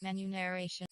Menu narration.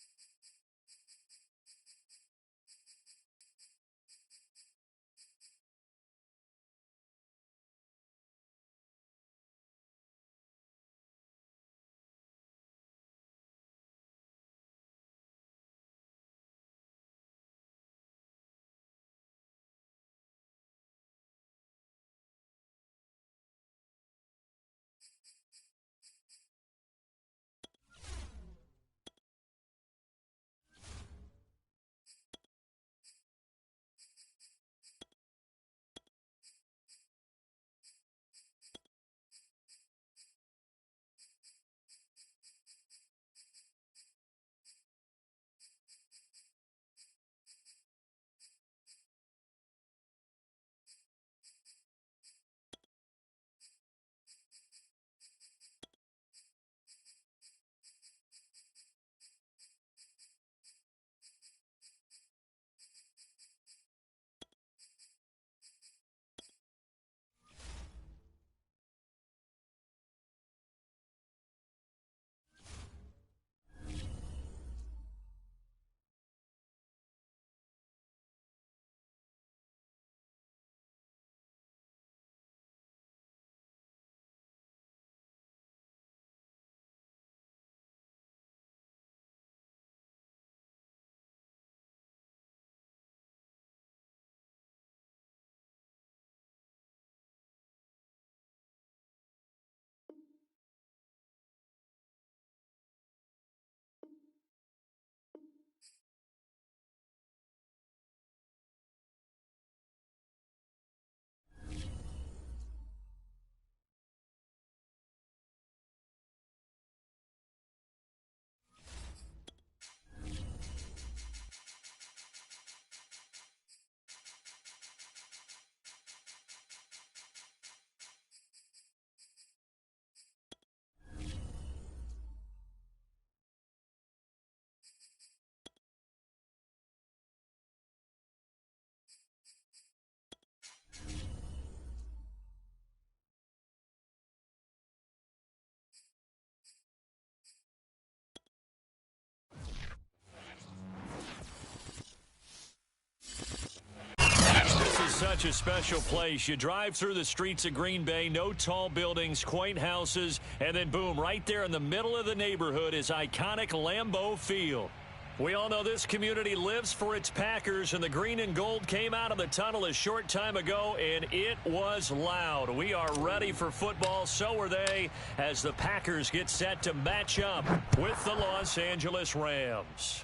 Such a special place. You drive through the streets of Green Bay, no tall buildings, quaint houses, and then boom, right there in the middle of the neighborhood is iconic Lambeau Field. We all know this community lives for its Packers, and the green and gold came out of the tunnel a short time ago, and it was loud. We are ready for football, so are they, as the Packers get set to match up with the Los Angeles Rams.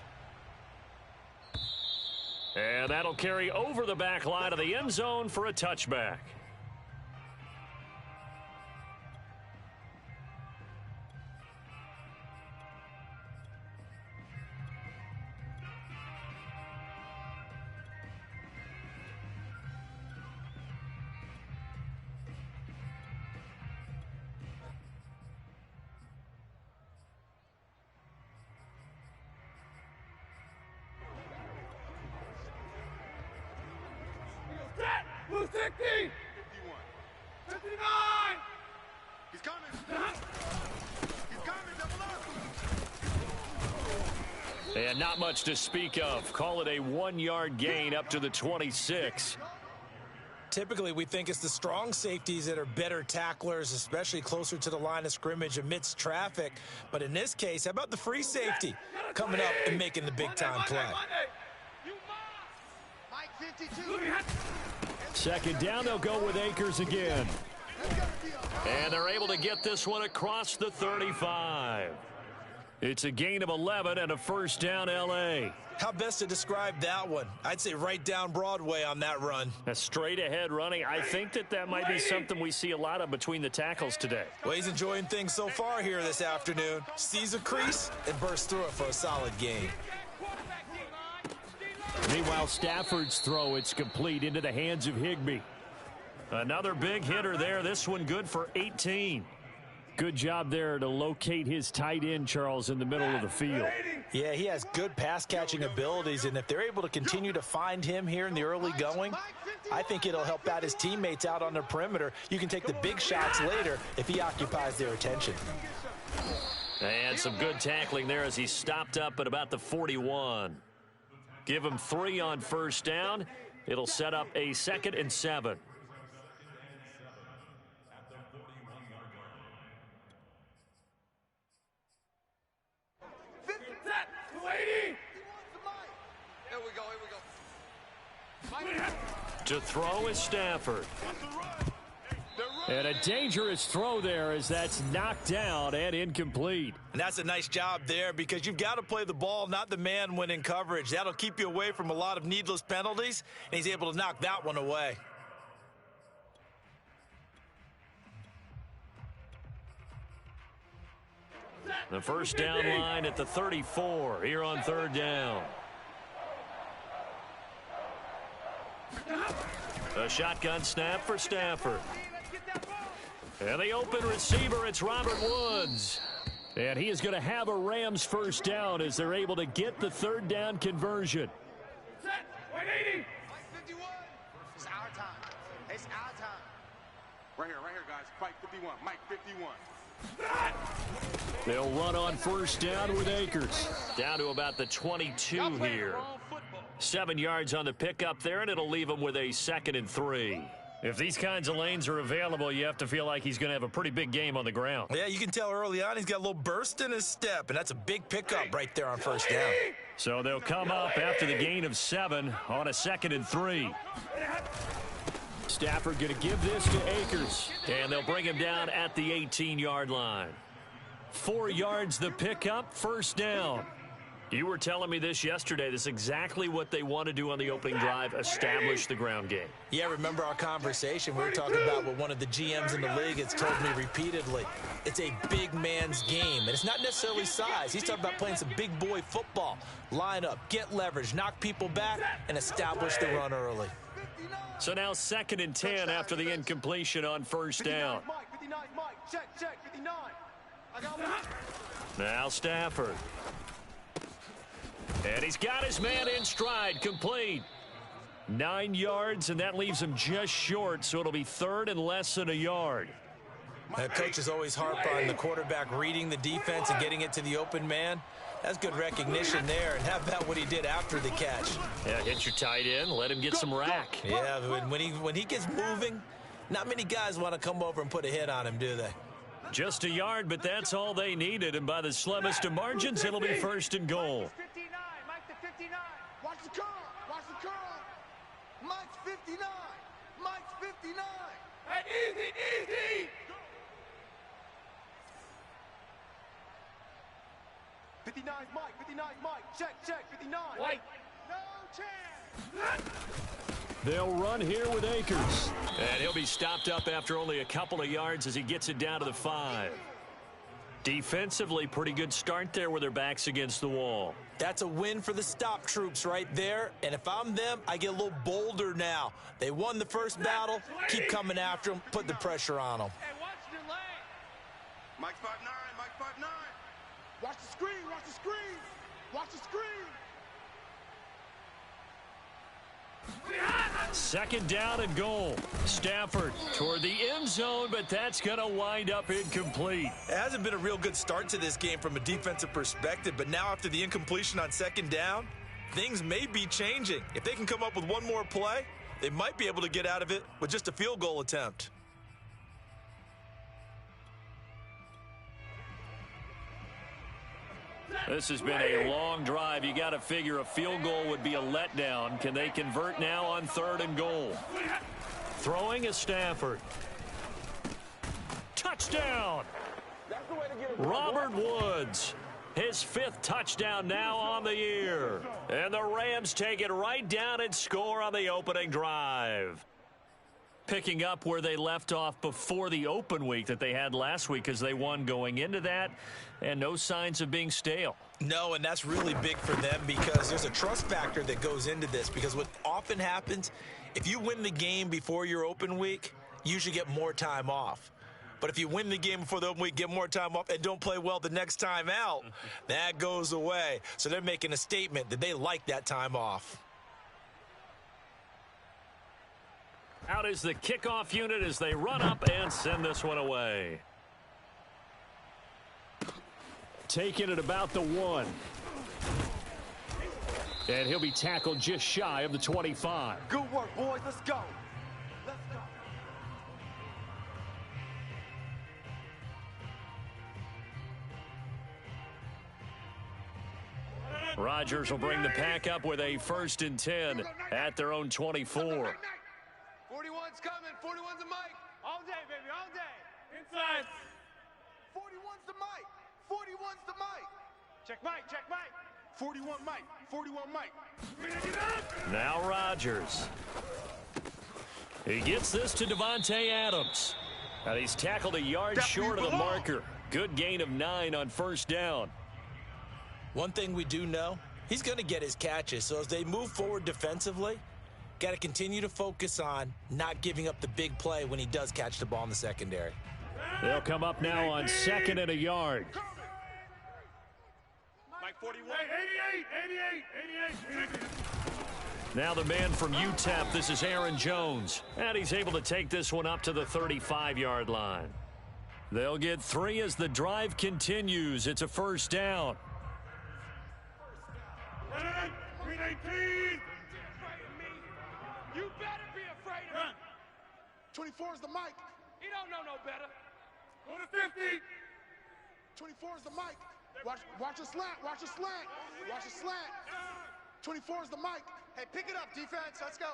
And that'll carry over the back line of the end zone for a touchback. Blue 60! 51. 59! He's coming! He's coming! Double up! And not much to speak of. Call it a 1-yard gain up to the 26. Typically, we think it's the strong safeties that are better tacklers, especially closer to the line of scrimmage amidst traffic. But in this case, how about the free safety coming up and making the big-time play? Mike 52. Second down, they'll go with Akers again. And they're able to get this one across the 35. It's a gain of 11 and a first down, L.A. How best to describe that one? I'd say right down Broadway on that run. A straight-ahead running. I think that might be something we see a lot of between the tackles today. Well, he's enjoying things so far here this afternoon. Sees a crease and bursts through it for a solid gain. Meanwhile, Stafford's throw, it's complete into the hands of Higbee. Another big hitter there. This one good for 18. Good job there to locate his tight end, Charles, in the middle of the field. Yeah, he has good pass-catching abilities, and if they're able to continue to find him here in the early going, I think it'll help out his teammates out on the perimeter. You can take the big shots later if he occupies their attention. And some good tackling there as he stopped up at about the 41. Give him 3 on first down. It'll set up a 2nd and 7. To throw is Stafford. And a dangerous throw there as that's knocked down and incomplete. And that's a nice job there because you've got to play the ball, not the man when in coverage. That'll keep you away from a lot of needless penalties, and he's able to knock that one away. The first down line at the 34 here on 3rd down. A shotgun snap for Stafford. And the open receiver, it's Robert Woods. And he is going to have a Rams first down as they're able to get the 3rd down conversion. Set. 180. Mike 51. It's our time. It's our time. Right here, guys. Fight 51. Mike 51. They'll run on first down with Akers. Down to about the 22 here. 7 yards on the pickup there, and it'll leave him with a 2nd and 3. If these kinds of lanes are available, you have to feel like he's going to have a pretty big game on the ground. Yeah, you can tell early on he's got a little burst in his step, and that's a big pickup right there on first down. So they'll come up after the gain of 7 on a 2nd and 3. Stafford going to give this to Akers, and they'll bring him down at the 18-yard line. 4 yards the pickup, first down. You were telling me this yesterday. This is exactly what they want to do on the opening drive, establish the ground game. Yeah, remember our conversation? We were talking about what one of the GMs in the league has told me repeatedly. It's a big man's game, and it's not necessarily size. He's talking about playing some big boy football. Line up, get leverage, knock people back, and establish the run early. So now 2nd and 10 after the incompletion on first down. 59, Mike. Check, 59. I got one. Now Stafford. And he's got his man in stride, complete. 9 yards, and that leaves him just short, so it'll be 3rd and less than a yard. Coaches always harp on the quarterback reading the defense and getting it to the open man. That's good recognition there, and how about what he did after the catch? Yeah, hit your tight end, let him get some rack. Yeah, when he gets moving, not many guys want to come over and put a hit on him, do they? Just a yard, but that's all they needed, and by the slimmest of margins, it'll be 1st and goal. 59, Mike to 59. Watch the curl, watch the curl. Mike's 59, Mike's 59. And easy. 59's Mike, check, 59. White. No chance. They'll run here with Akers. And he'll be stopped up after only a couple of yards as he gets it down to the 5. Defensively, pretty good start there with their backs against the wall. That's a win for the stop troops right there. And if I'm them, I get a little bolder now. They won the first battle. Keep coming after them. Put the pressure on them. Hey, watch the lane. Mike's 5'9", Mike's 5'9". Watch the screen, watch the screen. Watch the screen. 2nd down and goal. Stafford toward the end zone, but that's going to wind up incomplete. It hasn't been a real good start to this game from a defensive perspective, but now after the incompletion on 2nd down, things may be changing. If they can come up with one more play, they might be able to get out of it with just a field goal attempt. This has been a long drive. You got to figure a field goal would be a letdown. Can they convert now on 3rd and goal? Throwing is Stafford. Touchdown! Robert Woods. His 5th touchdown now on the year. And the Rams take it right down and score on the opening drive. Picking up where they left off before the open week that they had last week as they won going into that, and no signs of being stale. No, and that's really big for them because there's a trust factor that goes into this because what often happens, if you win the game before your open week, you usually get more time off. But if you win the game before the open week, get more time off, and don't play well the next time out, that goes away. So they're making a statement that they like that time off. Out is the kickoff unit as they run up and send this one away. taken at about the 1. And he'll be tackled just shy of the 25. Good work, boys. Let's go. Let's go. Rodgers will bring the pack up with a 1st and 10 at their own 24. 41's coming. 41's the mic. All day, baby. All day. Inside. 41's the mic. 41's the mic. Check mic. Check mic. 41 mic. 41 mic. Now Rodgers. He gets this to Devontae Adams. And he's tackled a yard short of the marker. Good gain of 9 on 1st down. One thing we do know, he's going to get his catches. So as they move forward defensively, got to continue to focus on not giving up the big play when he does catch the ball in the secondary. They'll come up now on 2nd and a yard. Mike 41. 88. Now the man from UTEP, this is Aaron Jones. And he's able to take this one up to the 35-yard line. They'll get 3 as the drive continues. It's a 1st down. 319. You better be afraid of him. 24 is the mic. He don't know no better. Go to 50. 24 is the mic. Watch a slant. Watch a slant. Watch a slant. 24 is the mic. Hey, pick it up, defense. Let's go.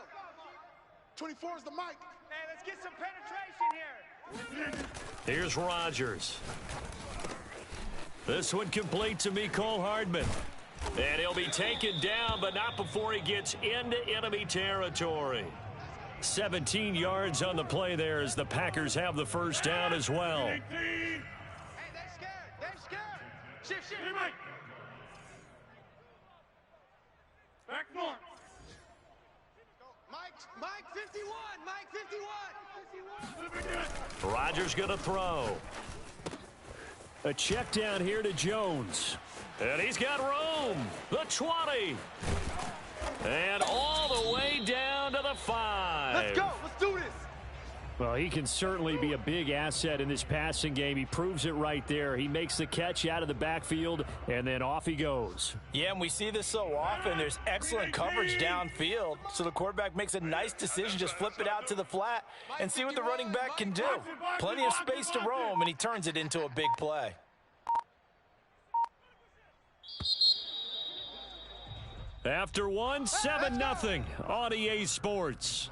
24 is the mic. Hey, let's get some penetration here. Here's Rodgers. This one complete to Mecole Hardman. And he'll be taken down, but not before he gets into enemy territory. 17 yards on the play there as the Packers have the 1st down as well. Hey, they're scared. They're scared. Shift. Back north. Mike 51. Mike 51. Rodgers going to throw. A check down here to Jones. And he's got room. The 20. And all the way down to the 5. Let's go. Let's do this. Well, he can certainly be a big asset in this passing game. He proves it right there. He makes the catch out of the backfield, and then off he goes. Yeah, and we see this so often. There's excellent coverage downfield, so the quarterback makes a nice decision. Just flip it out to the flat and see what the running back can do. Plenty of space to roam, and he turns it into a big play. After 7-0 on EA Sports.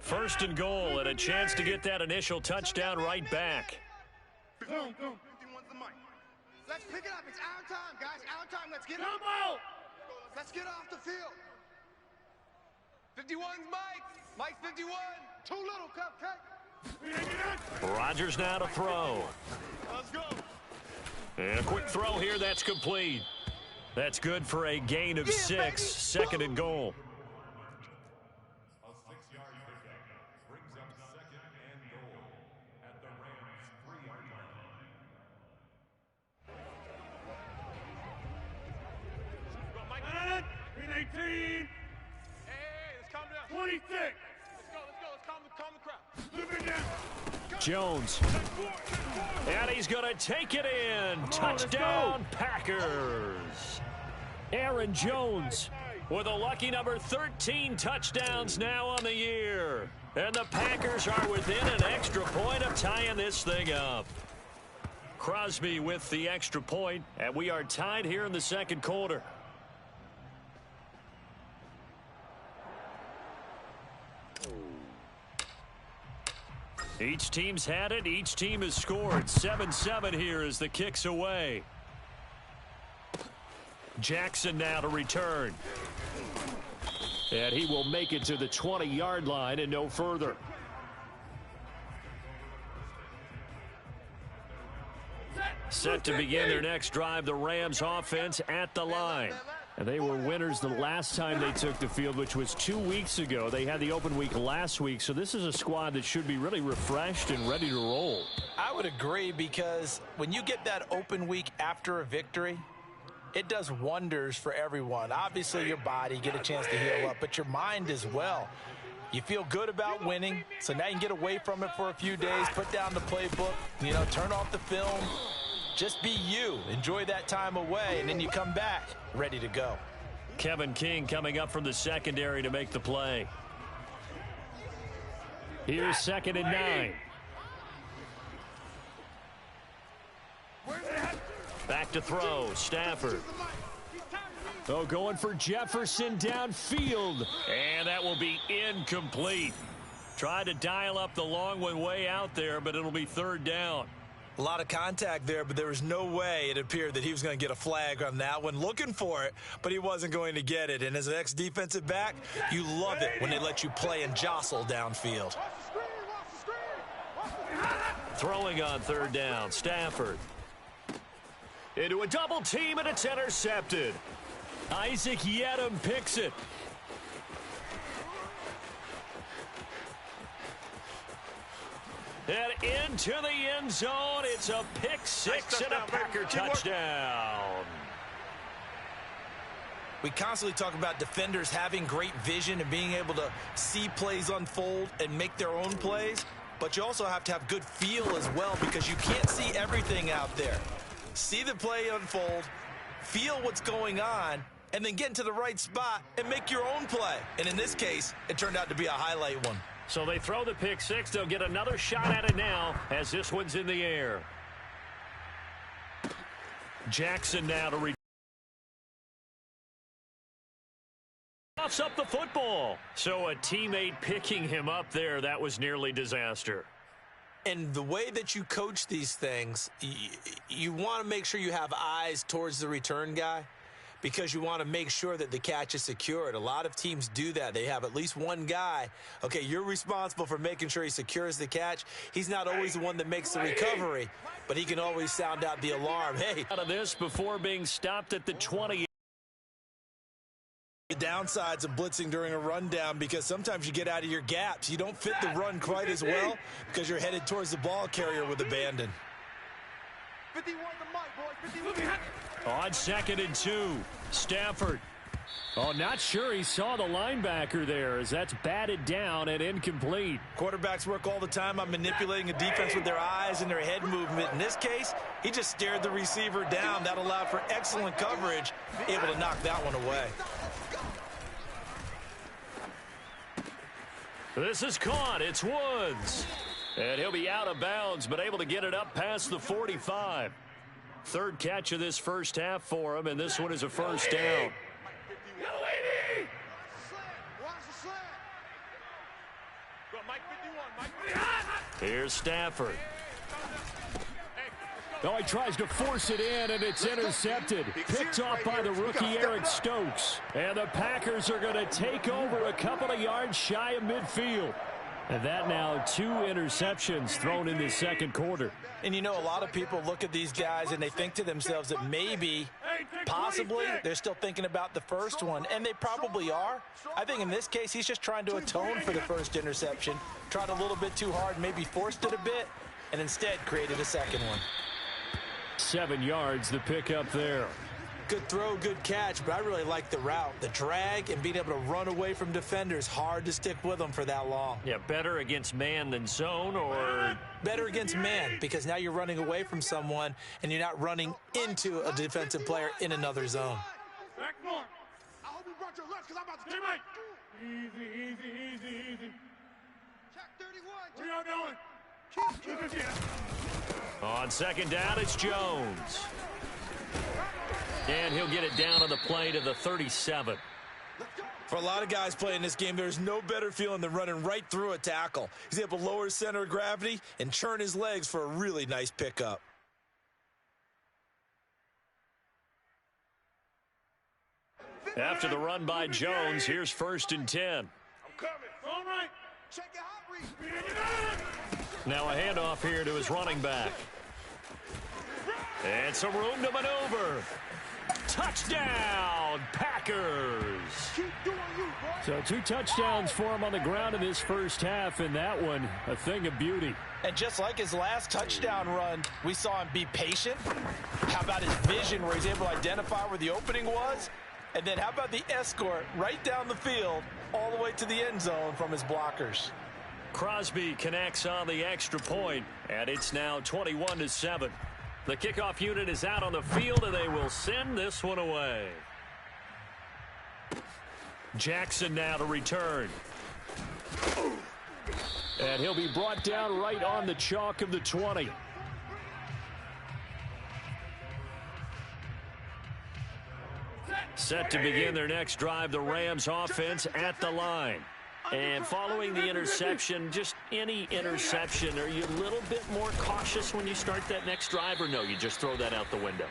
First and goal and a chance to get that initial touchdown right back. Let's pick it up. It's our time, guys. Our time. Let's get up. Let's get off the field. 51's Mike. Mike's 51. Too little, cupcake. Rodgers now to throw. Let's go. And a quick throw here. That's complete. That's good for a gain of 6. Baby. 2nd and goal. Hey, let's calm down. 26. Let's go. Let's calm the crowd. Jones. And he's going to take it in. Touchdown, Packers. Aaron Jones with a lucky number 13 touchdowns now on the year. And the Packers are within an extra point of tying this thing up. Crosby with the extra point, and we are tied here in the 2nd quarter. Each team's had it. Each team has scored. 7-7 here as the kick's away. Jackson now to return. And he will make it to the 20-yard line and no further. Set to begin their next drive, the Rams offense at the line. And they were winners the last time they took the field, which was 2 weeks ago. They had the open week last week, so this is a squad that should be really refreshed and ready to roll. I would agree, because when you get that open week after a victory, it does wonders for everyone. Obviously, your body, get a chance to heal up, but your mind as well. You feel good about winning, so now you can get away from it for a few days, put down the playbook, turn off the film. Just be you. Enjoy that time away, and then you come back ready to go. Kevin King coming up from the secondary to make the play. Here's 2nd and 9. Back to throw, Stafford. Oh, going for Jefferson downfield. And that will be incomplete. Tried to dial up the long one way out there, but it'll be 3rd down. A lot of contact there, but there was no way it appeared that he was going to get a flag on that one. Looking for it, but he wasn't going to get it. And as an ex-defensive back, you love it when they let you play and jostle downfield. Throwing on 3rd down, Stafford. Into a double team, and it's intercepted. Isaac Yedem picks it. And into the end zone. It's a pick 6 and a Packer touchdown. We constantly talk about defenders having great vision and being able to see plays unfold and make their own plays. But you also have to have good feel as well, because you can't see everything out there. See the play unfold, feel what's going on, and then get into the right spot and make your own play. And in this case, it turned out to be a highlight one. So they throw the pick 6. They'll get another shot at it now as this one's in the air. Jackson now to toss up the football. So a teammate picking him up there, that was nearly disaster. And the way that you coach these things, you want to make sure you have eyes towards the return guy, because you want to make sure that the catch is secured. A lot of teams do that. They have at least one guy. Okay, you're responsible for making sure he secures the catch. He's not always the one that makes the recovery, but he can always sound out the alarm. Hey, out of this before being stopped at the 20. The downsides of blitzing during a rundown, because sometimes you get out of your gaps. You don't fit the run quite as well because you're headed towards the ball carrier with abandon. 51 the mic, boys. 51. On 2nd and 2, Stafford. Oh, not sure he saw the linebacker there, as that's batted down and incomplete. Quarterbacks work all the time on manipulating a defense with their eyes and their head movement. In this case, he just stared the receiver down. That allowed for excellent coverage, able to knock that one away. This is caught. It's Woods. And he'll be out of bounds, but able to get it up past the 45. 3rd catch of this first half for him, and this one is a 1st down. Here's Stafford. Oh, he tries to force it in, and it's intercepted. Picked off by the rookie Eric Stokes. And the Packers are going to take over a couple of yards shy of midfield. And that now 2 interceptions thrown in the 2nd quarter. And a lot of people look at these guys and they think to themselves that maybe, possibly, they're still thinking about the first one. And they probably are. I think in this case, he's just trying to atone for the first interception. Tried a little bit too hard, maybe forced it a bit, and instead created a second one. 7 yards, the pickup there. Good throw, good catch, but I really like the route. The drag and being able to run away from defenders, hard to stick with them for that long. Yeah, better against man than zone, or? Better against man, because now you're running away from someone and you're not running into a defensive player in another zone. Back more. I hope you brought your lunch, because I'm about to get my... Easy. Check 31. What y'all doing? Keep it. On 2nd down, it's Jones. And he'll get it down on the play to the 37. For a lot of guys playing this game, there's no better feeling than running right through a tackle. He's able to lower his center of gravity and churn his legs for a really nice pickup. After the run by Jones, here's 1st and 10. I'm coming. All right. Check your hot read. Now a handoff here to his running back. And some room to maneuver. Touchdown, Packers. Keep doing you, boy. So 2 touchdowns for him on the ground in this first half, and that one a thing of beauty. And just like his last touchdown run, we saw him be patient. How about his vision, where he's able to identify where the opening was? And then how about the escort right down the field all the way to the end zone from his blockers. Crosby connects on the extra point, and it's now 21-7. The kickoff unit is out on the field, and they will send this one away. Jackson now to return. And he'll be brought down right on the chalk of the 20. Set to begin their next drive, the Rams offense at the line. And following the interception, just any interception, are you a little bit more cautious when you start that next drive, or no, you just throw that out the window?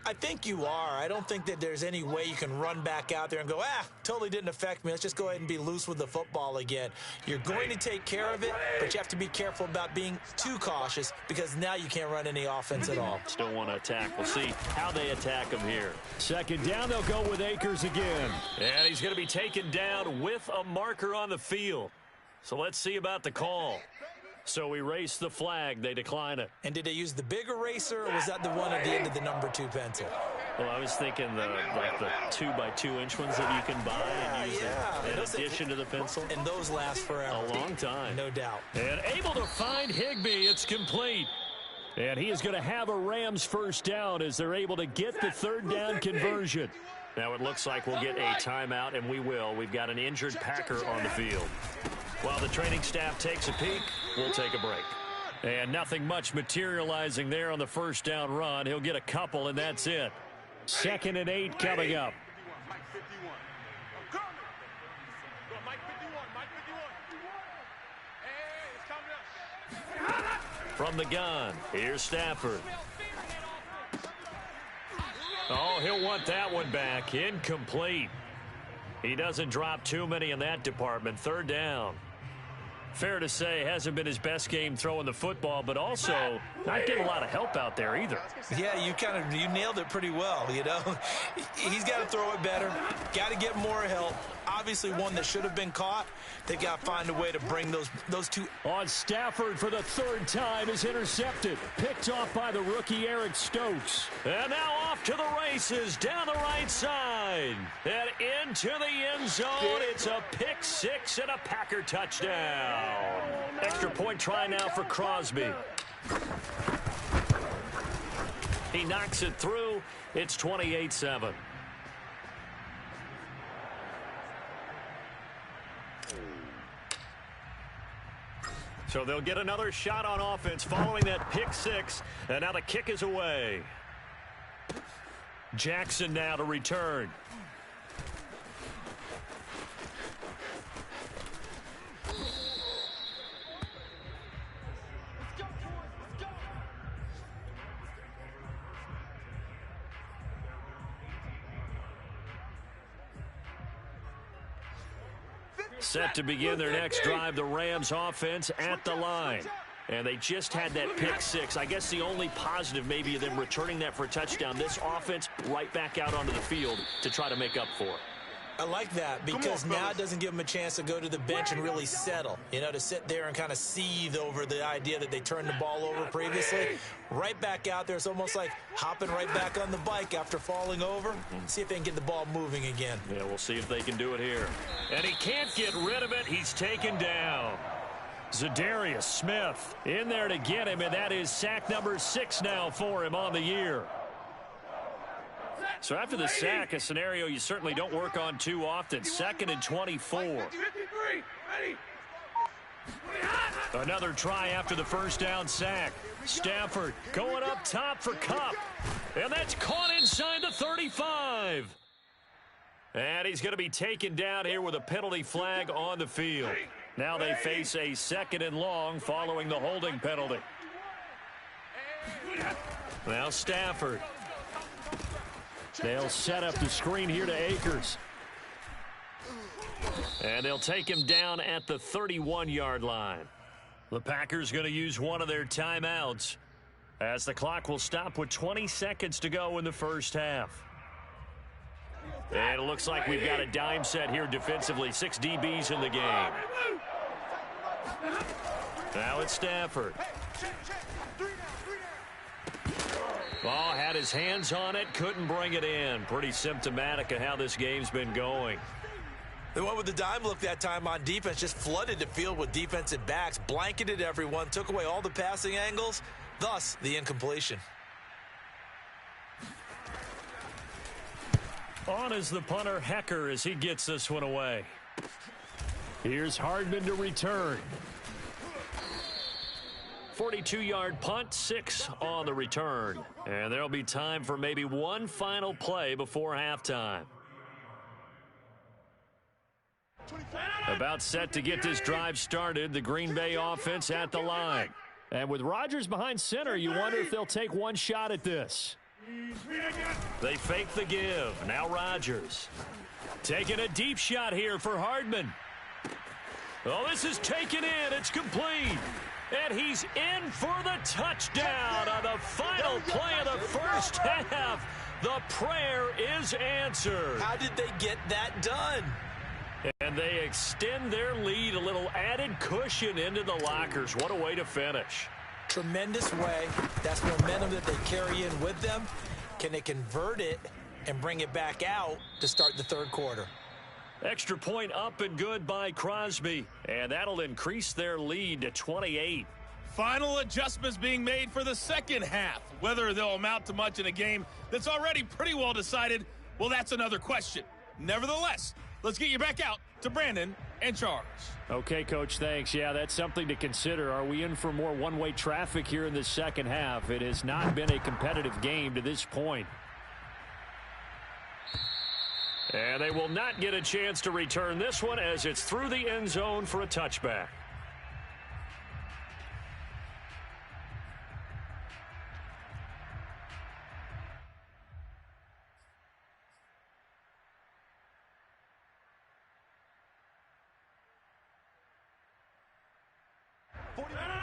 I think you are. I don't think that there's any way you can run back out there and go, totally didn't affect me. Let's just go ahead and be loose with the football again. You're going to take care of it, but you have to be careful about being too cautious because now you can't run any offense at all. Still want to attack. We'll see how they attack him here. Second down, they'll go with Akers again. And he's going to be taken down with a marker on the field. So let's see about the call. So erase the flag. They decline it. And did they use the big eraser, or was that the one at the end of the number 2 pencil? Well, I was thinking the 2x2-inch ones that you can buy and use in addition to the pencil. And those last forever. A long time. No doubt. And able to find Higbee. It's complete. And he is going to have a Rams first down as they're able to get the third down conversion. Now it looks like we'll get a timeout, and we will. We've got an injured Packer on the field. While the training staff takes a peek, we'll take a break. And nothing much materializing there on the first down run. He'll get a couple, and that's it. 2nd and 8 coming up. From the gun, here's Stafford. Oh, he'll want that one back. Incomplete. He doesn't drop too many in that department. Third down. Fair to say, hasn't been his best game throwing the football, but also not getting a lot of help out there either. Yeah, you nailed it pretty well, you know. He's got to throw it better, got to get more help. Obviously one that should have been caught. They've got to find a way to bring those two. On Stafford for the third time is intercepted. Picked off by the rookie Eric Stokes. And now off to the races down the right side. And into the end zone. It's a pick six and a Packer touchdown. Extra point try now for Crosby. He knocks it through. It's 28-7. So they'll get another shot on offense following that pick six. And now the kick is away. Jackson now to return. Set to begin their next drive, the Rams offense at the line. And they just had that pick six. I guess the only positive maybe of them returning that for a touchdown. This offense right back out onto the field to try to make up for it. I like that because now it doesn't give them a chance to go to the bench and really settle, you know, to sit there and kind of seethe over the idea that they turned the ball over previously. Right back out there, it's almost like hopping right back on the bike after falling over. See if they can get the ball moving again. Yeah, we'll see if they can do it here. And he can't get rid of it. He's taken down. Zadarius Smith in there to get him, and that is sack number 6 now for him on the year. So after the sack, a scenario you certainly don't work on too often. 2nd and 24. Another try after the first down sack. Stafford going up top for Kupp. And that's caught inside the 35. And he's going to be taken down here with a penalty flag on the field. Now they face a 2nd and long following the holding penalty. Now Stafford. They'll set up the screen here to Akers. And they'll take him down at the 31-yard line. The Packers going to use one of their timeouts as the clock will stop with 20 seconds to go in the first half. And it looks like we've got a dime set here defensively. 6 DBs in the game. Now it's Stafford. Ball had his hands on it, couldn't bring it in. Pretty symptomatic of how this game's been going. They went with the dime look that time on defense, just flooded the field with defensive backs, blanketed everyone, took away all the passing angles, thus the incompletion. On is the punter, Hecker, as he gets this one away. Here's Hardman to return. 42-yard punt, 6 on the return. And there'll be time for maybe one final play before halftime. About set to get this drive started, the Green Bay offense at the line. And with Rodgers behind center, you wonder if they'll take one shot at this. They fake the give. Now Rodgers. Taking a deep shot here for Hardman. Oh, this is taken in. It's complete. And he's in for the touchdown on the final play of the first half. The prayer is answered. How did they get that done? And they extend their lead, a little added cushion into the lockers. What a way to finish. Tremendous way. That's momentum that they carry in with them. Can they convert it and bring it back out to start the third quarter? Extra point up and good by Crosby. And that'll increase their lead to 28. Final adjustments being made for the second half. Whether they'll amount to much in a game that's already pretty well decided, well, that's another question. Nevertheless, let's get you back out to Brandon and Charles. Okay, Coach, thanks. Yeah, that's something to consider. Are we in for more one-way traffic here in the second half? It has not been a competitive game to this point. And they will not get a chance to return this one as it's through the end zone for a touchback.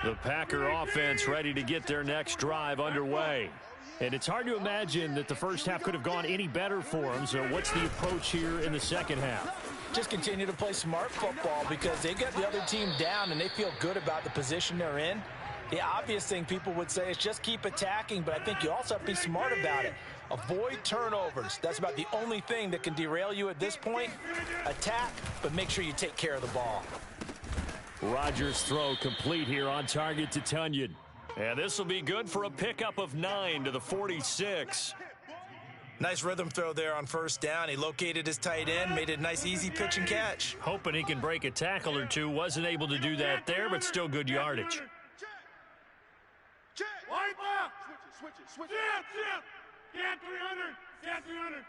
The Packer offense ready to get their next drive underway. And it's hard to imagine that the first half could have gone any better for them. So what's the approach here in the second half? Just continue to play smart football because they get the other team down and they feel good about the position they're in. The obvious thing people would say is just keep attacking, but I think you also have to be smart about it. Avoid turnovers. That's about the only thing that can derail you at this point. Attack, but make sure you take care of the ball. Rodgers' throw complete here on target to Tunyon. And this will be good for a pickup of 9 to the 46. Nice rhythm throw there on first down. He located his tight end, made it a nice easy pitch and catch. Hoping he can break a tackle or two. Wasn't able to do that there, but still good yardage. Wipe up! Switch it, switch it. Chip! Get 300! Get 300!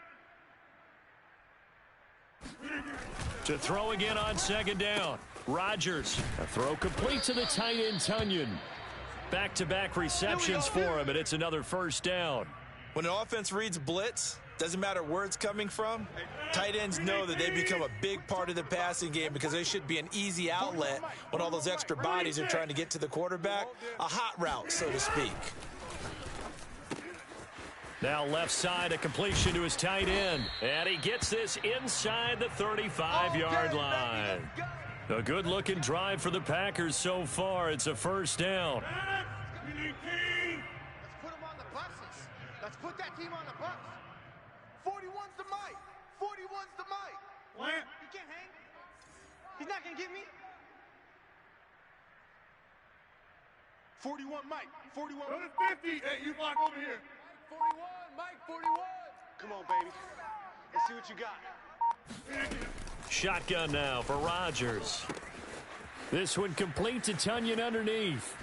To throw again on second down. Rodgers. A throw complete to the tight end, Tunyon. Back-to-back receptions for him, and it's another first down. When an offense reads blitz, doesn't matter where it's coming from, tight ends know that they become a big part of the passing game because they should be an easy outlet when all those extra bodies are trying to get to the quarterback. A hot route, so to speak. Now left side, a completion to his tight end. And he gets this inside the 35-yard line. A good-looking drive for the Packers so far. It's a first down. Let's put them on the buses. Let's put that team on the bus. 41's the mic. 41's the mic. What? You can't hang. He's not going to get me. 41 Mike. 41. Go to 50. Hey, you block over here. 41, Mike, 41. Come on, baby. Let's see what you got. Shotgun now for Rodgers. This one complete to Tunyon underneath.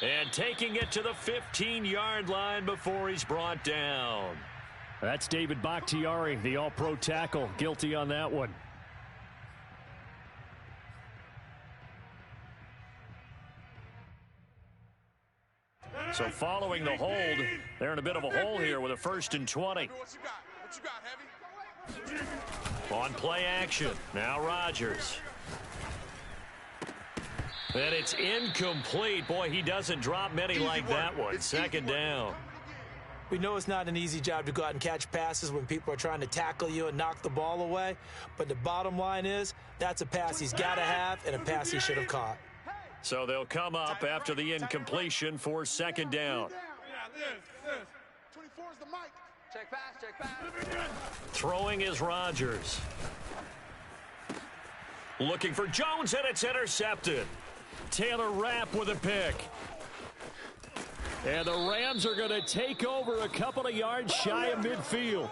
And taking it to the 15-yard line before he's brought down. That's David Bakhtiari, the all-pro tackle, guilty on that one. So following the hold, they're in a bit of a hole here with a 1st and 20. What you got? What you got, Heavy? On play action, now Rodgers. And it's incomplete. Boy, he doesn't drop many like that one. Second down. We know it's not an easy job to go out and catch passes when people are trying to tackle you and knock the ball away. But the bottom line is, that's a pass he's got to have and a pass he should have caught. So they'll come up after the incompletion for second down. Yeah, this. 24's the mic. Check pass. Throwing is Rodgers. Looking for Jones, and it's intercepted. Taylor Rapp with a pick. And the Rams are going to take over a couple of yards shy of midfield.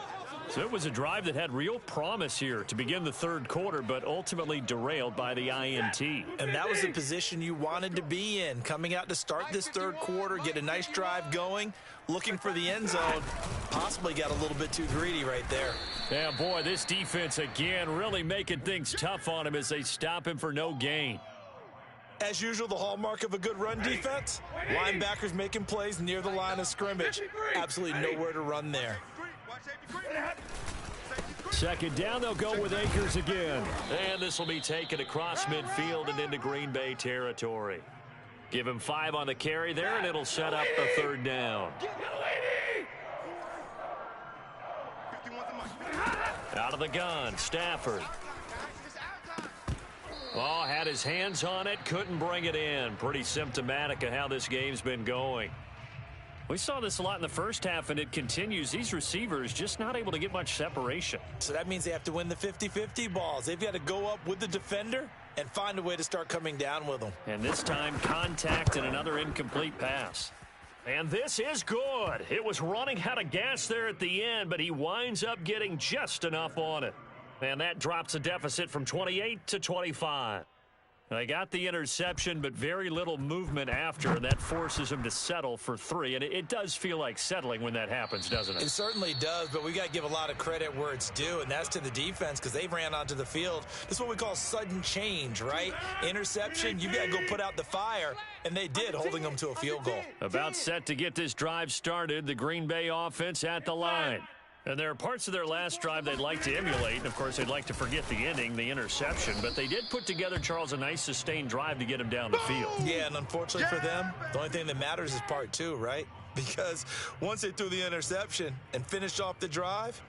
So it was a drive that had real promise here to begin the third quarter, but ultimately derailed by the INT. And that was the position you wanted to be in, coming out to start this third quarter, get a nice drive going, looking for the end zone. Possibly got a little bit too greedy right there. Yeah, boy, this defense again really making things tough on him as they stop him for no gain. As usual, the hallmark of a good run defense, linebackers making plays near the line of scrimmage. Absolutely nowhere to run there. Second down, they'll go with Akers again. And this will be taken across midfield and into Green Bay territory. Give him 5 on the carry there, and it'll set up a third down. Out of the gun, Stafford. Oh, had his hands on it, couldn't bring it in. Pretty symptomatic of how this game's been going. We saw this a lot in the first half, and it continues. These receivers just not able to get much separation. So that means they have to win the 50-50 balls. They've got to go up with the defender and find a way to start coming down with them. And this time, contact and another incomplete pass. And this is good. It was running out of gas there at the end, but he winds up getting just enough on it. And that drops the deficit from 28 to 25. They got the interception, but very little movement after, and that forces him to settle for 3. And it does feel like settling when that happens, doesn't it? It certainly does, but we got to give a lot of credit where it's due, and that's to the defense because they ran onto the field. This is what we call sudden change, right? Interception, you got to go put out the fire, and they did, holding them to a field goal. About set to get this drive started, the Green Bay offense at the line. And there are parts of their last drive they'd like to emulate. And, of course, they'd like to forget the ending, the interception. But they did put together, Charles, a nice sustained drive to get him down the field. Yeah, and unfortunately for them, the only thing that matters is part 2, right? Because once they threw the interception and finished off the drive,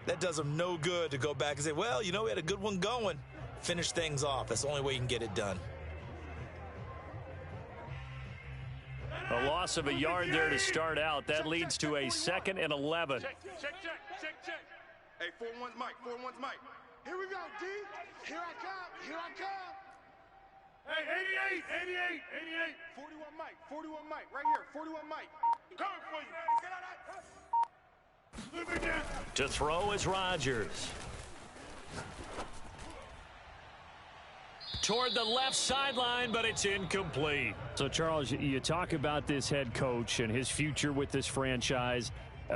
that does them no good to go back and say, well, you know, we had a good one going. Finish things off. That's the only way you can get it done. A loss of a yard there to start out. That leads to a 2nd and 11. Check. Hey, 4-1's Mike. Here we go, D. Here I come. Hey, 88. 41 Mike, right here. 41 Mike. Coming for you. To throw is Rodgers. Toward the left sideline, but it's incomplete. So, Charles, you talk about this head coach and his future with this franchise.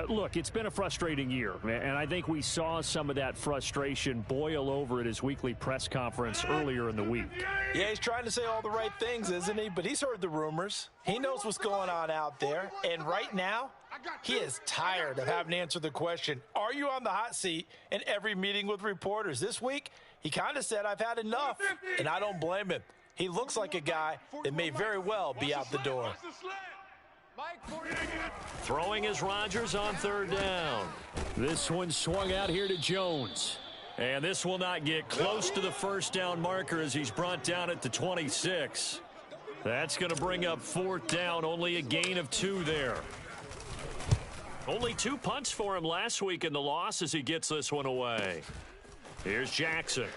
Look, it's been a frustrating year, and I think we saw some of that frustration boil over at his weekly press conference earlier in the week. Yeah, he's trying to say all the right things, isn't he? But he's heard the rumors. He knows what's going on out there. And right now, he is tired of having to answer the question, are you on the hot seat in every meeting with reporters? This week, he kind of said, I've had enough, and I don't blame him. He looks like a guy that may very well be out the door. Throwing is Rodgers on 3rd down. This one swung out here to Jones. And this will not get close to the first down marker as he's brought down at the 26. That's going to bring up 4th down, only a gain of 2 there. Only 2 punts for him last week in the loss as he gets this one away. Here's Jackson.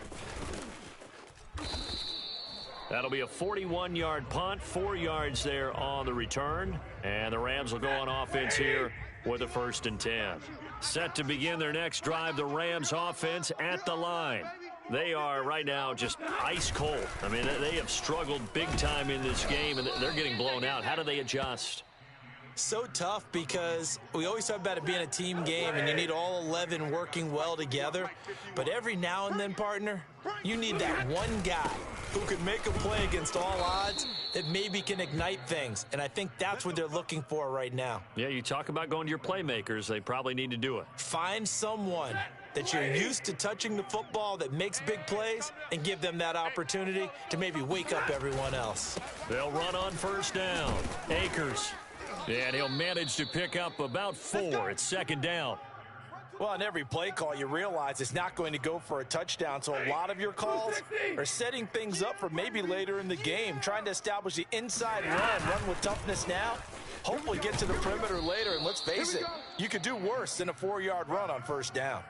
That'll be a 41-yard punt, 4 yards there on the return. And the Rams will go on offense here with a 1st and 10. Set to begin their next drive, the Rams offense at the line. They are right now just ice cold. I mean, they have struggled big time in this game, and they're getting blown out. How do they adjust? So tough because we always talk about it being a team game and you need all 11 working well together. But every now and then, partner, you need that one guy who can make a play against all odds that maybe can ignite things. And I think that's what they're looking for right now. Yeah, you talk about going to your playmakers. They probably need to do it. Find someone that you're used to touching the football that makes big plays and give them that opportunity to maybe wake up everyone else. They'll run on 1st down. Akers. And he'll manage to pick up about 4. It's 2nd down. Well, on every play call, you realize it's not going to go for a touchdown. So a lot of your calls are setting things up for maybe later in the game, trying to establish the inside run with toughness now. hopefully get to the perimeter later. And let's face it, you could do worse than a 4-yard run on first down.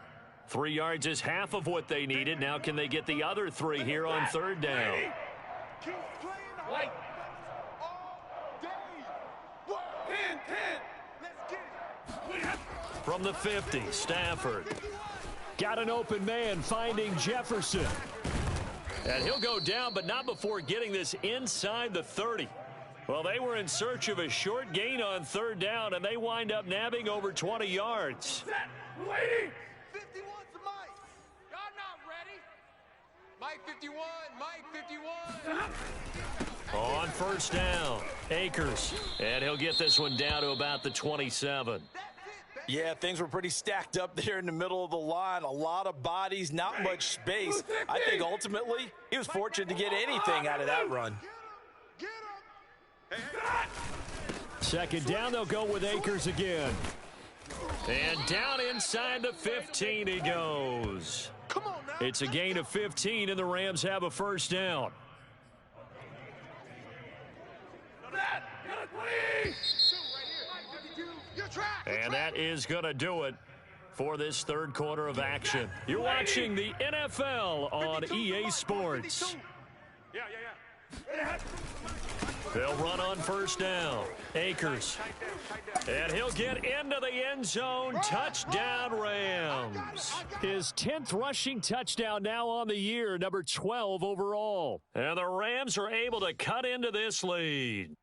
3 yards is half of what they needed. Now can they get the other 3 here on third down? Keep playing the all day. 10. Let's get it. From the 50, Stafford. Got an open man finding Jefferson. And he'll go down, but not before getting this inside the 30. Well, they were in search of a short gain on third down, and they wind up nabbing over 20 yards. Waiting. 51's the Mike. Y'all not ready. Mike 51. Mike 51. On first down, Akers. And he'll get this one down to about the 27. Yeah, things were pretty stacked up there in the middle of the line. A lot of bodies, not much space. I think ultimately he was fortunate to get anything out of that run. Get him. Second down, they'll go with Akers again. And down inside the 15 he goes. Come on now. It's a gain of 15, and the Rams have a first down. And that is going to do it for this third quarter of action. You're watching the NFL on EA Sports. They'll run on first down. Akers. And he'll get into the end zone. Touchdown, Rams. His 10th rushing touchdown now on the year, number 12 overall. And the Rams are able to cut into this lead.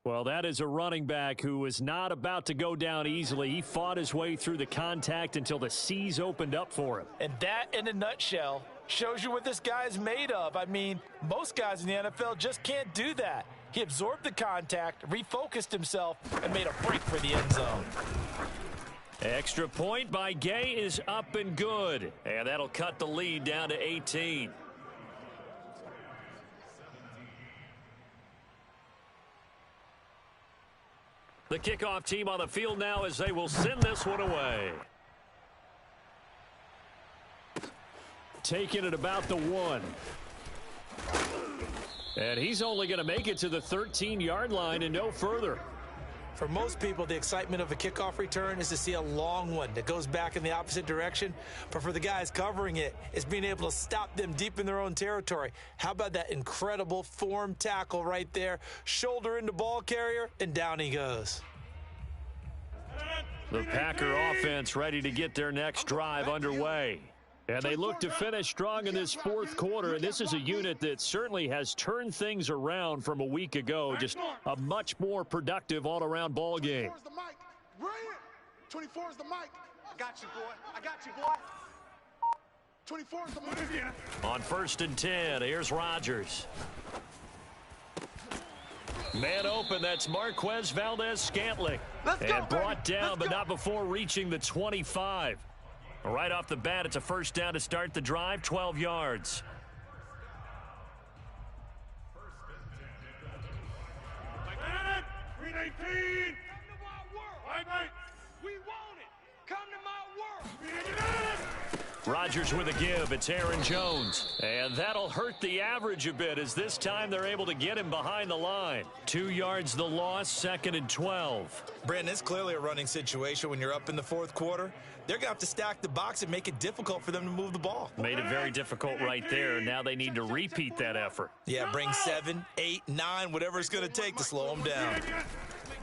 Well, that is a running back who was not about to go down easily. He fought his way through the contact until the seas opened up for him. And that, in a nutshell, shows you what this guy is made of. I mean, most guys in the NFL just can't do that. He absorbed the contact, refocused himself, and made a break for the end zone. Extra point by Gay is up and good. And that'll cut the lead down to 18. The kickoff team on the field now as they will send this one away. Taking it about the 1. And he's only going to make it to the 13-yard line and no further. For most people, the excitement of a kickoff return is to see a long one that goes back in the opposite direction. But for the guys covering it, it's being able to stop them deep in their own territory. How about that incredible form tackle right there? Shoulder into ball carrier, and down he goes. The Packer offense ready to get their next drive underway. And they look to finish strong in this fourth quarter. And this is a unit that certainly has turned things around from a week ago. Just a much more productive all-around ball game. 24 is the mic. Brilliant. 24 is the mic. I got you, boy. I got you, boy. 24 is the mic. On first and 10, here's Rodgers. Man open, that's Marquez Valdez-Scantling. And brought down, but not before reaching the 25. Right off the bat, it's a first down to start the drive, 12 yards. Rodgers with a give. It's Aaron Jones. And that'll hurt the average a bit as this time they're able to get him behind the line. 2 yards the loss, second and 12. Brandon, it's clearly a running situation when you're up in the fourth quarter. They're going to have to stack the box and make it difficult for them to move the ball. Made it very difficult right there. Now they need to repeat that effort. Yeah, bring 7, 8, 9, whatever it's going to take to slow them down.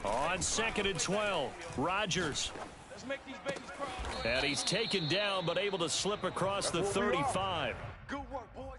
On second and 12, Rodgers. And he's taken down, but able to slip across the 35.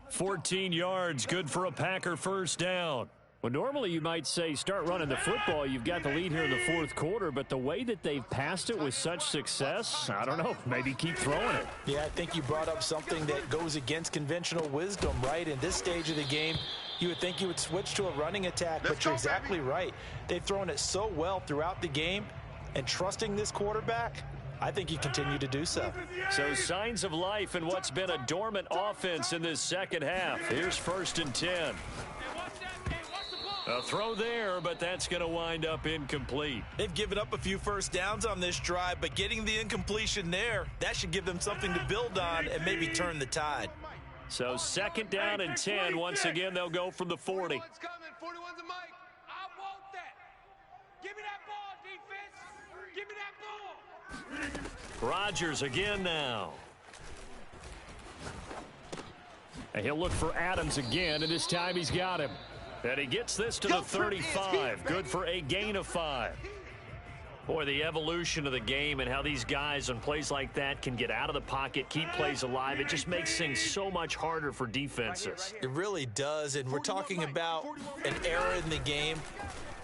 14 yards, good for a Packer first down. Well, normally you might say start running the football. You've got the lead here in the fourth quarter, but the way that they've passed it with such success, I don't know, maybe keep throwing it. Yeah, I think you brought up something that goes against conventional wisdom, right? In this stage of the game, you would think you would switch to a running attack, but you're exactly right. They've thrown it so well throughout the game, and trusting this quarterback, I think you continue to do so. So signs of life in what's been a dormant offense in this second half. Here's first and 10. A throw there, but that's going to wind up incomplete. They've given up a few first downs on this drive, but getting the incompletion there, that should give them something to build on and maybe turn the tide. So second down and 10. Once again, they'll go from the 40. 41's coming. 41's the mic. I want that. Give me that ball, defense. Give me that ball. Rodgers again now. And he'll look for Adams again, and this time he's got him. And he gets this to the 35. Good for a gain of 5. Boy, the evolution of the game and how these guys on plays like that can get out of the pocket, keep plays alive, it just makes things so much harder for defenses. It really does, and we're talking about an era in the game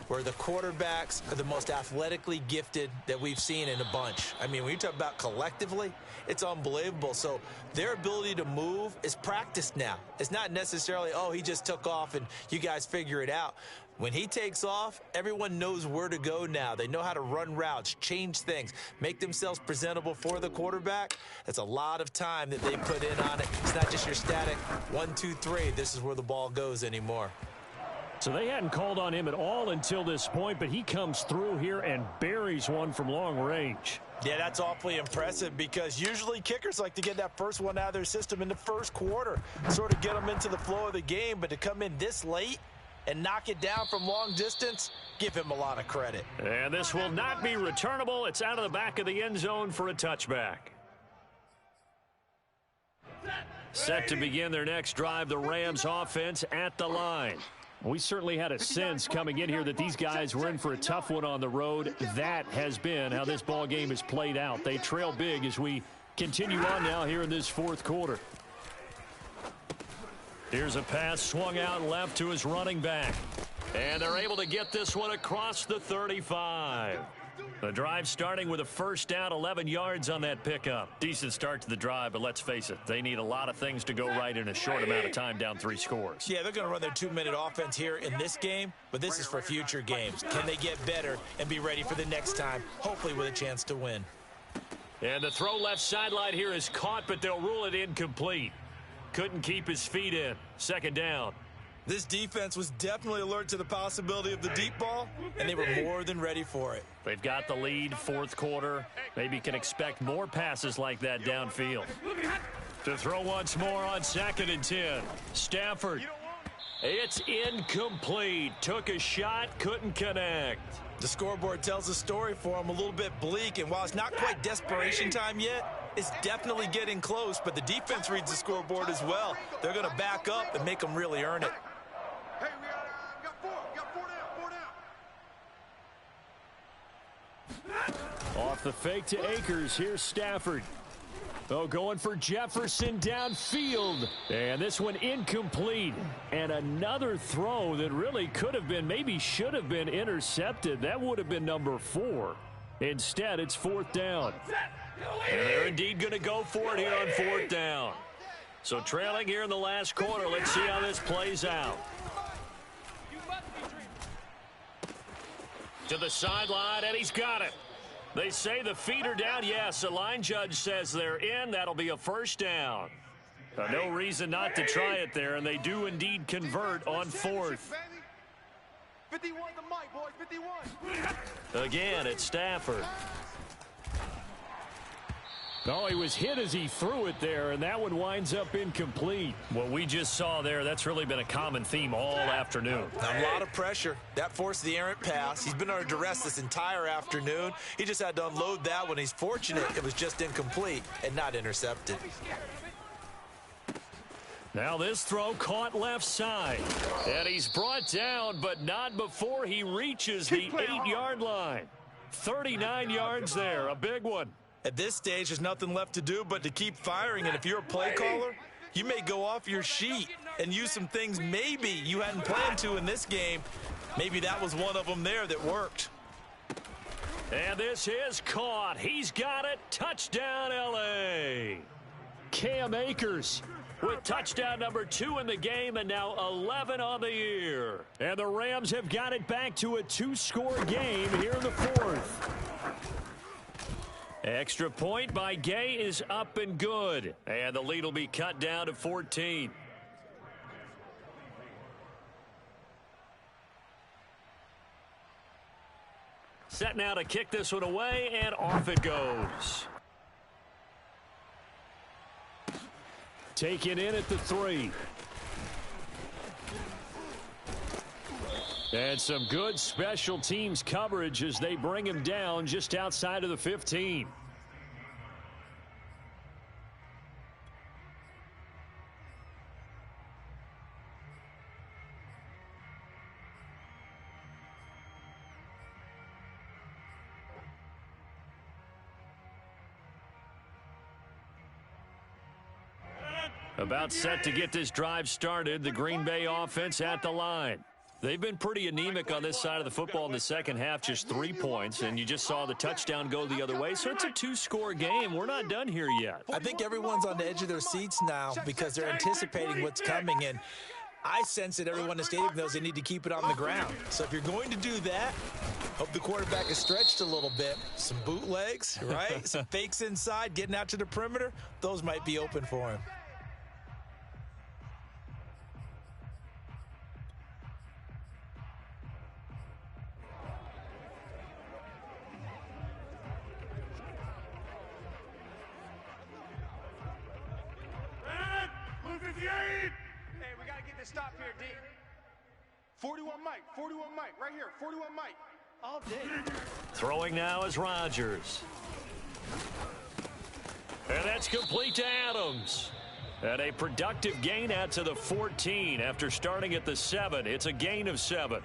where the quarterbacks are the most athletically gifted that we've seen in a bunch. I mean, when you talk about collectively, it's unbelievable. So their ability to move is practiced now. It's not necessarily, oh, he just took off and you guys figure it out. When he takes off, everyone knows where to go now. They know how to run routes, change things, make themselves presentable for the quarterback. That's a lot of time that they put in on it. It's not just your static 1, 2, 3. This is where the ball goes anymore. So they hadn't called on him at all until this point, but he comes through here and buries one from long range. Yeah, that's awfully impressive because usually kickers like to get that first one out of their system in the first quarter, sort of get them into the flow of the game, but to come in this late and knock it down from long distance, give him a lot of credit. And this will not be returnable. It's out of the back of the end zone for a touchback. Set to begin their next drive, the Rams offense at the line. We certainly had a sense coming in here that these guys were in for a tough one on the road. That has been how this ball game has played out. They trail big as we continue on now here in this fourth quarter. Here's a pass swung out left to his running back. And they're able to get this one across the 35. The drive starting with a first down, 11 yards on that pickup. Decent start to the drive, but let's face it, they need a lot of things to go right in a short amount of time, down 3 scores. Yeah, they're going to run their 2-minute offense here in this game, but this is for future games. Can they get better and be ready for the next time, hopefully with a chance to win? And the throw left sideline here is caught, but they'll rule it incomplete. Couldn't keep his feet in. Second down. This defense was definitely alert to the possibility of the deep ball, and they were more than ready for it. They've got the lead, fourth quarter. Maybe can expect more passes like that downfield. To throw once more on 2nd and 10. Stafford. It's incomplete. Took a shot, couldn't connect. The scoreboard tells a story for him, a little bit bleak, and while it's not quite desperation time yet, it's definitely getting close, but the defense reads the scoreboard as well. They're going to back up and make them really earn it. Hey, we got 4. We got 4 down. Off the fake to Akers, here's Stafford. Oh, going for Jefferson downfield. And this one incomplete. And another throw that really could have been, maybe should have been intercepted. That would have been number 4. Instead, it's 4th down. And they're indeed going to go for it here on 4th down. So trailing here in the last quarter. Let's see how this plays out. To the sideline, and he's got it. They say the feet are down. Yes, the line judge says they're in. That'll be a first down. No reason not to try it there, and they do indeed convert on 4th. 51 the mic, boys, 51. Again, it's Stafford. Oh, he was hit as he threw it there, and that one winds up incomplete. What we just saw there, that's really been a common theme all afternoon. A lot of pressure. That forced the errant pass. He's been under duress this entire afternoon. He just had to unload that one. He's fortunate it was just incomplete and not intercepted. Now this throw caught left side. And he's brought down, but not before he reaches the 8-yard line. 39 yards there, a big one. At this stage, there's nothing left to do but to keep firing. And if you're a play caller, you may go off your sheet and use some things maybe you hadn't planned to in this game. Maybe that was one of them there that worked. And this is caught. He's got it. Touchdown, L.A. Cam Akers with touchdown number 2 in the game, and now 11 on the year. And the Rams have got it back to a 2-score game here in the 4th. Extra point by Gay is up and good. And the lead will be cut down to 14. Set now to kick this one away, and off it goes. Taken in at the 3. And some good special teams coverage as they bring him down just outside of the 15. About set to get this drive started, the Green Bay offense at the line. They've been pretty anemic on this side of the football in the second half, just 3 points, and you just saw the touchdown go the other way, so it's a 2-score game. We're not done here yet. I think everyone's on the edge of their seats now because they're anticipating what's coming, and I sense that everyone in the stadium knows they need to keep it on the ground. So if you're going to do that, hope the quarterback is stretched a little bit. Some bootlegs, right? Some fakes inside, getting out to the perimeter. Those might be open for him. Hey, we got to get this stop here, D. 41 Mike, 41 Mike, right here, 41 Mike. All day. Throwing now is Rodgers. And that's complete to Adams. And a productive gain out to the 14 after starting at the 7. It's a gain of 7.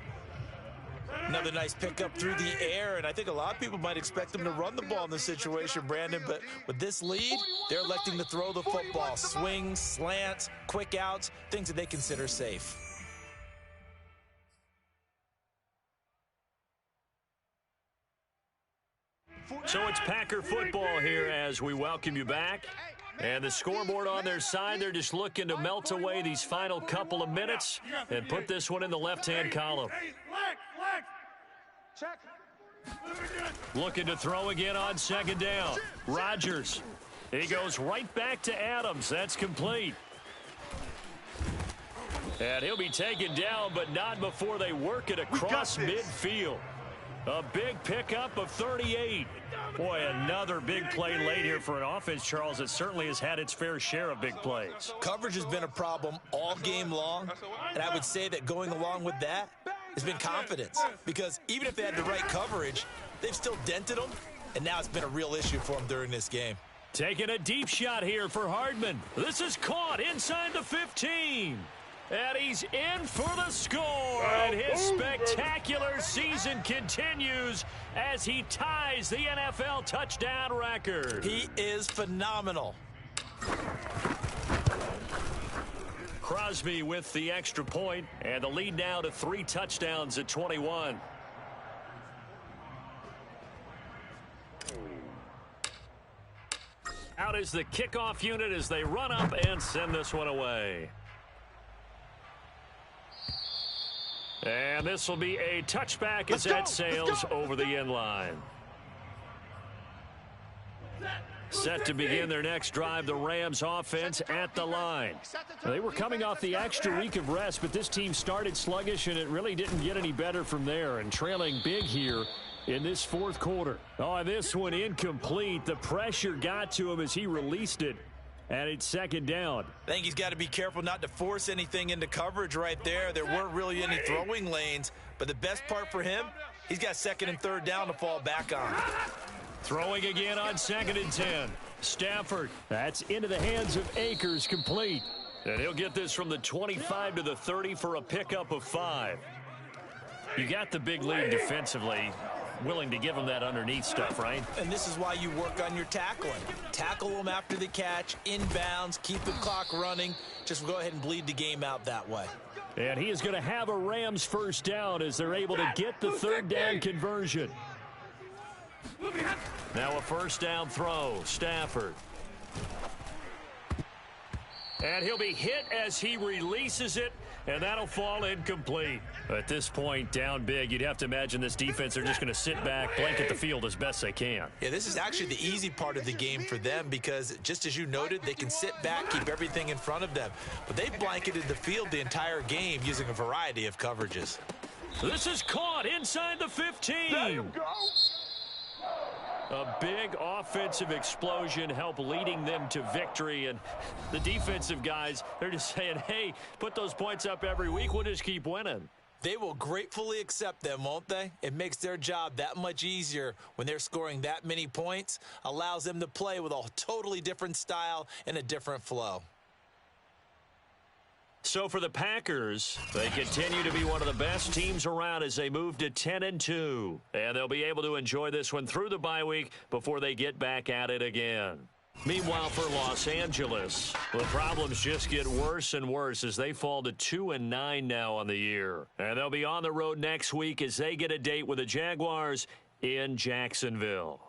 Another nice pickup through the air, and I think a lot of people might expect them to run the ball in this situation, Brandon, but with this lead, they're electing to throw the football. Swings, slants, quick outs, things that they consider safe. So it's Packer football here as we welcome you back. And the scoreboard on their side, they're just looking to melt away these final couple of minutes and put this one in the left-hand column. Check. Looking to throw again on second down. Rodgers. He goes right back to Adams. That's complete. And he'll be taken down, but not before they work it across midfield. A big pickup of 38. Boy, another big play late here for an offense, Charles, that certainly has had its fair share of big plays. Coverage has been a problem all game long, and I would say that going along with that has been confidence, because even if they had the right coverage, they've still dented them, and now it's been a real issue for them during this game. Taking a deep shot here for Hardman. This is caught inside the 15. And he's in for the score. And his spectacular season continues as he ties the NFL touchdown record. He is phenomenal. Crosby with the extra point, and the lead now to 3 touchdowns at 21. Out is the kickoff unit as they run up and send this one away. And this will be a touchback as that sails over the end line. Set to begin their next drive, the Rams offense at the line. They were coming off the extra week of rest, but this team started sluggish, and it really didn't get any better from there, and trailing big here in this fourth quarter. Oh, this one incomplete. The pressure got to him as he released it. And it's second down. I think he's got to be careful not to force anything into coverage right there. There weren't really any throwing lanes, but the best part for him, he's got second and third down to fall back on. Throwing again on second and 10. Stafford, that's into the hands of Akers, complete. And he'll get this from the 25 to the 30 for a pickup of 5. You got the big lead defensively. Willing to give them that underneath stuff, right? And this is why you work on your tackling. Tackle them after the catch, inbounds, keep the clock running. Just go ahead and bleed the game out that way. And he is going to have a Rams first down as they're able to get the third down conversion. Now a first down throw, Stafford. And he'll be hit as he releases it, and that'll fall incomplete. At this point, down big, you'd have to imagine this defense are just going to sit back, blanket the field as best they can. Yeah, this is actually the easy part of the game for them because, just as you noted, they can sit back, keep everything in front of them. But they've blanketed the field the entire game using a variety of coverages. This is caught inside the 15. There you go. A big offensive explosion helped leading them to victory, and the defensive guys, they're just saying, hey, put those points up every week, we'll just keep winning. They will gratefully accept them, won't they? It makes their job that much easier when they're scoring that many points, allows them to play with a totally different style and a different flow. So for the Packers, they continue to be one of the best teams around as they move to 10-2. And they'll be able to enjoy this one through the bye week before they get back at it again. Meanwhile, for Los Angeles, the problems just get worse and worse as they fall to 2-9 now on the year. And they'll be on the road next week as they get a date with the Jaguars in Jacksonville.